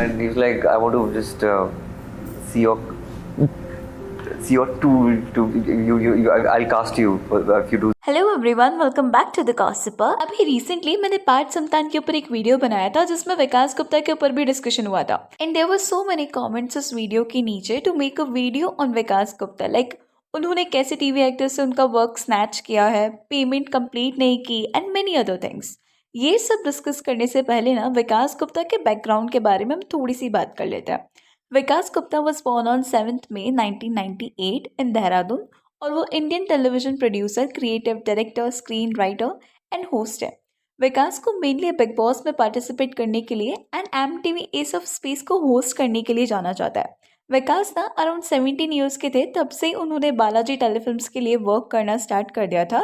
And he's like, I want to just see your tool. I'll cast you if you do. Hello everyone, welcome back to the gossiper. अभी recently मैंने पार्थ समतान के ऊपर एक video बनाया था जिसमें विकास गुप्ता के ऊपर भी डिस्कशन हुआ था and there were so many comments उस वीडियो के नीचे to make a video on Vikas Gupta. Like उन्होंने कैसे टीवी एक्टर से उनका वर्क स्नैच किया है, पेमेंट कंप्लीट नहीं की एंड मेनी अदर थिंग्स। ये सब डिस्कस करने से पहले ना विकास गुप्ता के बैकग्राउंड के बारे में हम थोड़ी सी बात कर लेते हैं। विकास गुप्ता वॉज बोर्न ऑन 7 मई 1998 इन देहरादून और वो Indian television producer, creative director, screen writer and host है। विकास को मेनली बिग बॉस में पार्टिसिपेट करने के लिए and MTV S of space को होस्ट करने के लिए जाना जाता है। विकास ना अराउंड 17 ईयर्स के थे तब से उन्होंने बालाजी टेलीफिल्म्स के लिए वर्क करना स्टार्ट कर दिया था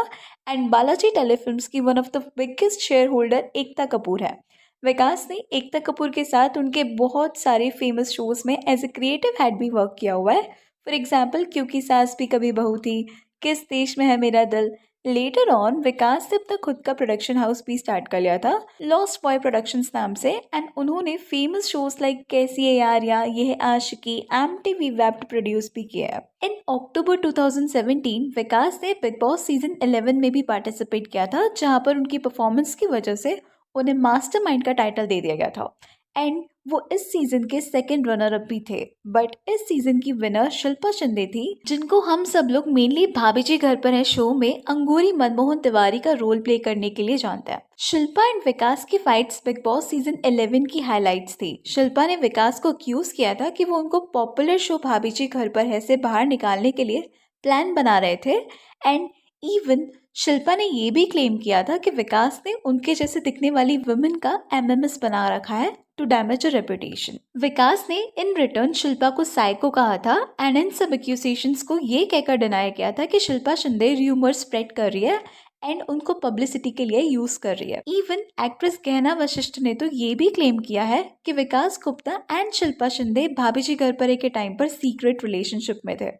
एंड बालाजी टेलीफिल्म्स की one of the biggest share holder Ekta Kapoor है। विकास ने एकता कपूर के साथ उनके बहुत सारे फेमस शोज में एज ए क्रिएटिव हेड भी वर्क किया हुआ है। फॉर एग्जाम्पल, क्योंकि सास भी कभी बहू थी, किस देश में है मेरा दिल। लेटर ऑन विकास ने अपना खुद का प्रोडक्शन हाउस भी स्टार्ट कर लिया था लॉस्ट बॉय प्रोडक्शंस नाम से एंड उन्होंने फेमस शोज लाइक कैसी है यार या ये है आशिकी MTV वेब प्रोड्यूस भी किया है। इन अक्टूबर 2017 विकास ने बिग बॉस सीजन 11 में भी पार्टिसिपेट किया था जहां पर उनकी परफॉर्मेंस की वजह से उन्हें मास्टरमाइंड का टाइटल दे दिया गया था एंड वो इस सीजन के सेकंड रनर अप भी थे। बट इस सीजन की विनर शिल्पा शिंदे थी, जिनको हम सब लोग मेनली भाभी जी घर पर है शो में अंगूरी मनमोहन तिवारी का रोल प्ले करने के लिए जानते हैं। शिल्पा एंड विकास की फाइट्स बिग बॉस सीजन 11 की हाइलाइट्स थी। शिल्पा ने विकास को अक्यूज किया था कि वो उनको पॉपुलर शो भाभी जी घर पर है से बाहर निकालने के लिए प्लान बना रहे थे एंड इवन शिल्पा ने ये भी क्लेम किया था कि विकास ने उनके जैसे दिखने वाली वुमेन का MMS बना रखा है टू डैमेज अ रेपुटेशन। विकास ने इन रिटर्न शिल्पा को साइको कहा था एंड इन सब एक्यूजेशंस को ये कहकर डिनाई किया था कि शिल्पा शिंदे र्यूमर स्प्रेड कर रही है एंड उनको पब्लिसिटी के लिए यूज कर रही है। इवन एक्ट्रेस गहना वशिष्ठ ने तो ये भी क्लेम किया है कि विकास गुप्ता एंड शिल्पा शिंदे भाभी जी घर पर के टाइम पर सीक्रेट रिलेशनशिप में थे।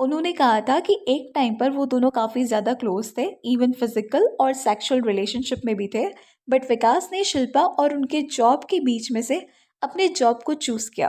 उन्होंने कहा था कि एक टाइम पर वो दोनों काफ़ी ज़्यादा क्लोज थे, इवन फिजिकल और सेक्सुअल रिलेशनशिप में भी थे। बट विकास ने शिल्पा और उनके जॉब के बीच में से अपने जॉब को चूज किया।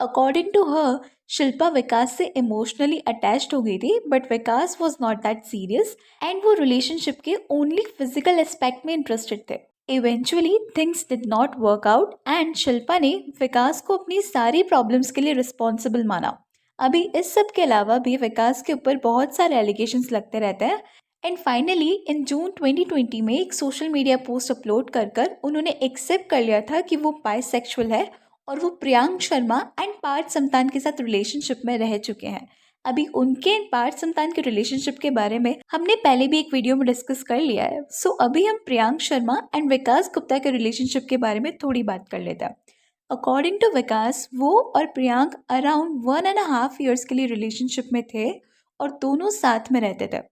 अकॉर्डिंग टू हर, शिल्पा विकास से इमोशनली अटैच्ड हो गई थी but Vikas was not that serious and वो रिलेशनशिप के ओनली फिजिकल एस्पेक्ट में इंटरेस्टेड थे। Eventually things did not work out and Shilpa ने विकास को अपनी सारी प्रॉब्लम्स के लिए रिस्पॉन्सिबल माना। अभी इस सब के अलावा भी विकास के ऊपर बहुत सारे एलिगेशंस लगते रहते हैं एंड फाइनली इन जून 2020 में एक सोशल मीडिया पोस्ट अपलोड कर उन्होंने एक्सेप्ट कर लिया था कि वो बाइसेक्सुअल है और वो प्रियांक शर्मा एंड पार्थ समतान के साथ रिलेशनशिप में रह चुके हैं। अभी उनके एंड पार्थ समतान के रिलेशनशिप के बारे में हमने पहले भी एक वीडियो में डिस्कस कर लिया है। सो अभी हम प्रियांक शर्मा एंड विकास गुप्ता के रिलेशनशिप के बारे में थोड़ी बात कर लेते हैं। अकॉर्डिंग टू विकास, वो और प्रियांक अराउंड 1.5 ईयर्स के लिए रिलेशनशिप में थे और दोनों साथ में रहते थे।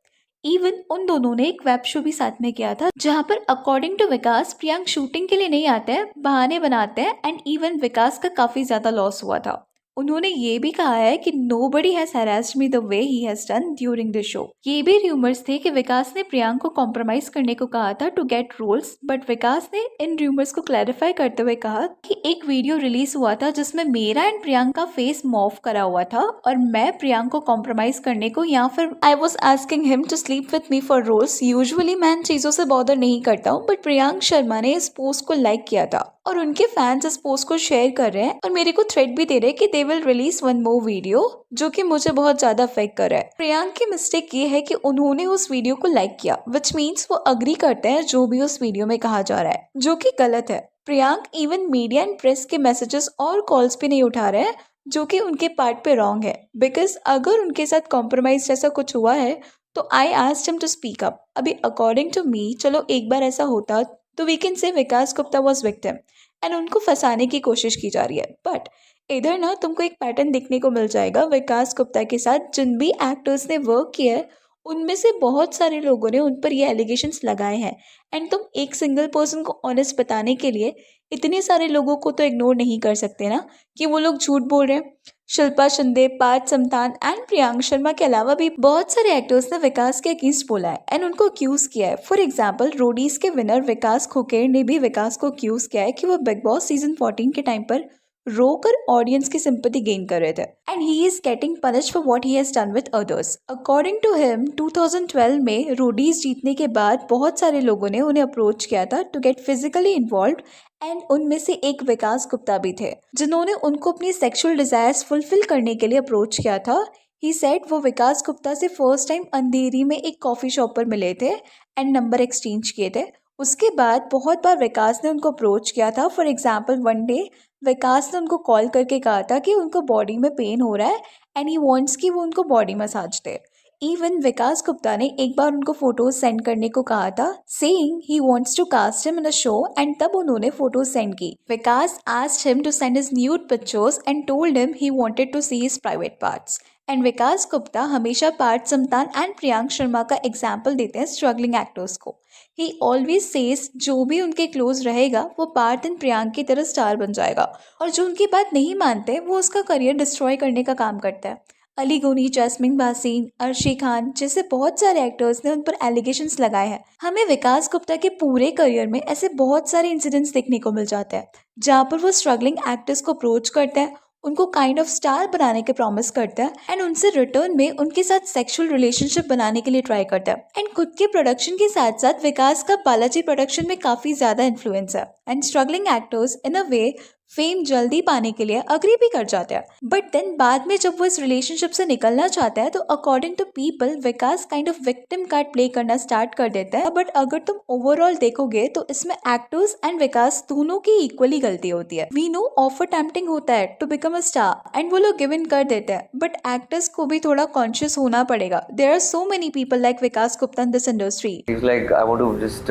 इवन उन दोनों ने एक वेब शो भी साथ में किया था जहां पर according to Vikas Priyank shooting के लिए नहीं आते हैं, बहाने बनाते हैं एंड इवन विकास का काफी ज्यादा लॉस हुआ था। उन्होंने ये भी कहा है कि nobody has harassed me the way he has done during the show. ये भी रूमर्स थे कि विकास ने प्रियांक को कॉम्प्रोमाइज करने को कहा था टू गेट रोल्स, बट विकास ने इन रूमर्स को क्लैरिफाई करते हुए कहा कि एक वीडियो रिलीज हुआ था जिसमें मेरा एंड प्रियांक का फेस मॉव करा हुआ था और मैं प्रियांक को कॉम्प्रोमाइज करने को या फिर I was asking him to sleep with me for roles. Usually मैं इन चीजों से बॉदर नहीं करता हूँ बट प्रियांक शर्मा ने इस पोस्ट को लाइक किया था और उनके फैंस इस पोस्ट को शेयर कर रहे हैं और मेरे को थ्रेट भी दे रहे हैं कि they will release one more video, जो कि मुझे बहुत ज्यादा अफेक्ट कर रहा है। प्रियांक की मिस्टेक ये है कि उन्होंने उस वीडियो को लाइक किया, विच मीन्स वो अग्री करते हैं जो भी उस वीडियो में कहा जा रहा है, जो कि गलत है। Priyank even media and press के मैसेजेस और कॉल्स भी नहीं उठा रहे हैं, जो कि उनके पार्ट पे रॉन्ग है। बिकॉज अगर उनके साथ कॉम्प्रोमाइज जैसा कुछ हुआ है तो I asked him to speak up. अभी अकॉर्डिंग टू मी, चलो एक बार ऐसा होता तो we can say Vikas Gupta was victim and उनको फंसाने की कोशिश की जा रही है। बट इधर ना तुमको एक पैटर्न देखने को मिल जाएगा विकास गुप्ता के साथ जिन भी एक्टर्स ने वर्क किया है उनमें से बहुत सारे लोगों ने उन पर ये एलिगेशंस लगाए हैं एंड तुम एक सिंगल पर्सन को ऑनेस्ट बताने के लिए इतने सारे लोगों को तो इग्नोर नहीं कर सकते ना कि वो लोग झूठ बोल रहे हैं। शिल्पा शिंदे, पार्थ समतान एंड प्रियांक शर्मा के अलावा भी बहुत सारे एक्टर्स ने विकास के अगेंस्ट बोला है एंड उनको अक्यूज किया है। फॉर एग्जाम्पल, रोडीज के विनर विकास खोकेर ने भी विकास को अक्यूज किया है कि वो बिग बॉस सीजन 14 के टाइम पर रोकर ऑडियंस की सिंपैथी गेन कर रहे थे and he is getting punished for what he has done with others. According to him 2012 में रोडीज जीतने के बाद बहुत सारे लोगों ने उन्हें अप्रोच किया था to get physically involve and उनमें से एक विकास गुप्ता भी थे जिन्होंने उनको अपनी सेक्सुअल डिजायर्स फुलफिल करने के लिए अप्रोच किया था। ही सेड वो विकास गुप्ता से फर्स्ट टाइम अंधेरी में एक कॉफ़ी शॉप पर मिले थे एंड नंबर एक्सचेंज किए थे। उसके बाद बहुत बार विकास ने उनको अप्रोच किया था। फॉर एग्जाम्पल वन डे विकास ने उनको कॉल करके कहा था कि उनको बॉडी में पेन हो रहा है एंड ही वांट्स कि वो उनको बॉडी मसाज दे। इवन विकास गुप्ता ने एक बार उनको फोटोज सेंड करने को कहा था saying he wants to cast him in a show and तब उन्होंने फोटोज सेंड की। Vikas asked him to send his nude pictures and told him he wanted to see his private parts. And Vikas Gupta हमेशा Parth Samthaan and Priyank Sharma का example देते हैं struggling actors को। ही always says जो भी उनके क्लोज रहेगा वो पार्थ एंड प्रियांक की तरह स्टार बन जाएगा और जो उनकी बात नहीं मानते वो उसका करियर डिस्ट्रॉय करने का काम करता है। अली गोनी, जैस्मिन भासीन, अर्शी खान जैसे बहुत सारे एक्टर्स ने उन पर एलिगेशंस लगाए हैं। हमें विकास गुप्ता के पूरे करियर में ऐसे बहुत सारे इंसिडेंट्स देखने को मिल जाते हैं जहाँ पर वो स्ट्रगलिंग एक्टर्स को अप्रोच करते हैं, उनको काइंड ऑफ स्टार बनाने के प्रॉमिस करता है एंड उनसे रिटर्न में उनके साथ सेक्सुअल रिलेशनशिप बनाने के लिए ट्राई करता है। एंड खुद के प्रोडक्शन के साथ साथ विकास का बालाजी प्रोडक्शन में काफी ज्यादा इन्फ्लुएंस है and struggling actors in a way fame जल्दी पाने के लिए अग्री भी कर जाते हैं। बट देन बाद में जब वो इस रिलेशनशिप से निकलना चाहता है तो according to people Vikas kind of victim card play करना स्टार्ट कर देता है। बट अगर तुम ओवरऑल देखोगे तो इसमें एक्टर्स एंड विकास दोनों की इक्वली गलती होती है। वी नो ऑफर टेम्पटिंग होता है to become a star and वो लोग गिव इन कर देते हैं बट एक्टर्स को भी थोड़ा कॉन्शियस होना पड़ेगा। There are so many people like Vikas Gupta in this industry. It's like I want to just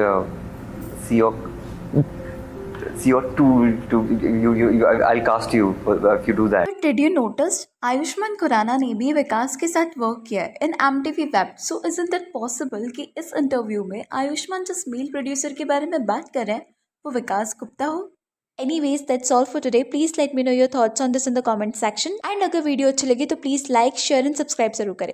see your tool to I'll cast you if you do that. But did you notice Ayushmann Khurrana ने भी विकास के साथ work किया है in MTV web. So isn't it possible कि इस interview में आयुष्मान जिस मेल प्रोड्यूसर के बारे में बात कर रहे हैं वो विकास गुप्ता हो। Anyways, that's all for today. Please let me know your thoughts on this in the comment section. And अगर वीडियो अच्छी लगी तो please like, share and subscribe जरूर करें।